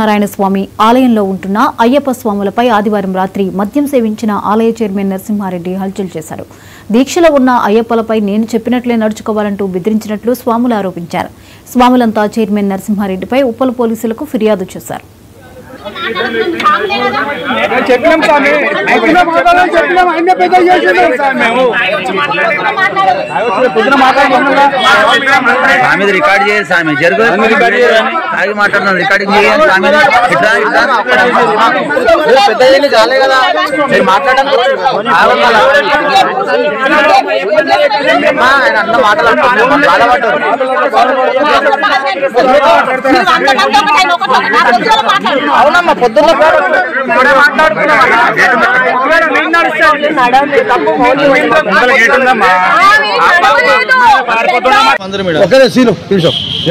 నారాయణ స్వామి ఆలయంలో ఉంటున్న అయ్యప్ప స్వాములపై ఆదివారం రాత్రి మద్యం సేవించిన ఆలయ చైర్మన్ నరసింహారెడ్డి హల్చల్ చేశారు. దీక్షలో ఉన్న అయ్యప్పలపై నేను చెప్పినట్లే నడుచుకోవాలంటూ బెదిరించినట్లు స్వాములు ఆరోపించారు. స్వాములంతా చైర్మన్ నరసింహారెడ్డిపై ఉప్పల్ పోలీసులకు ఫిర్యాదు చేశారు.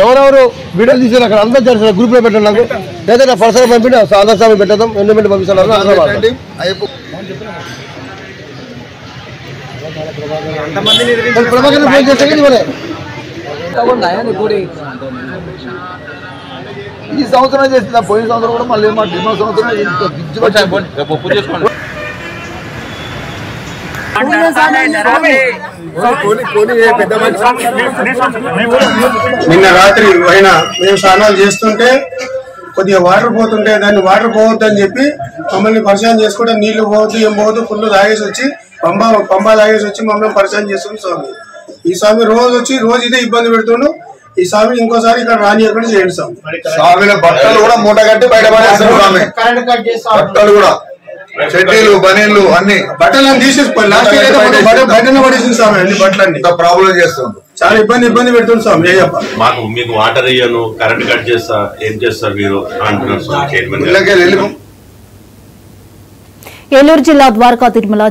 ఎవరెవరు వీడియోలు తీసి అక్కడ అందరూ చేస్తారు గ్రూప్ లో పెట్టండి. నాకు లేదా నా పర్సనల్ పంపించి ఆధార్ స్వామి పెట్టేద్దాం ఎండోమెంట్ పంపిస్తున్నారు. ఈ సంవత్సరం చేసిన పోయిన సంవత్సరం కూడా మళ్ళీ మా డిమాండ్ సంవత్సరం నిన్న రాత్రి అయినా మేము స్నానాలు చేస్తుంటే కొద్దిగా వాటర్ పోతుంటే దాన్ని వాటర్ పోవద్దు అని చెప్పి మమ్మల్ని పరిచయం చేసుకుంటే నీళ్లు పోవద్దు ఏం పోవద్దు ఫుల్ తాగేసి వచ్చి పంబా తాగేసి వచ్చి మమ్మల్ని పరిచయం చేస్తుంది స్వామి. ఈ స్వామి రోజు ఇదే ఇబ్బంది పెడుతుండు. ఈ స్వామి ఇంకోసారి ఇక్కడ రానియకుండా చేయండి స్వామి. స్వామిల బట్టలు కూడా మూట కట్టి బయట పడేస్తారు. స్వామి బట్టలు కూడా చెడ్డీలు బనీళ్ళు అన్ని బట్టలను తీసేసి బయటనే పడేసింది స్వామి. అన్ని బట్టలన్నీ ప్రాబ్లం చేస్తుంది. చాలా ఇబ్బంది పెడుతుంది స్వామి. అయ్యప్ప మీకు వాటర్ ఇయ్యను కరెంట్ కట్ చేస్తా ఏం చేస్తారు మీరు అంటున్నారు స్వామి చైర్మన్. ఏలూరు జిల్లా ద్వారకా తిరుమల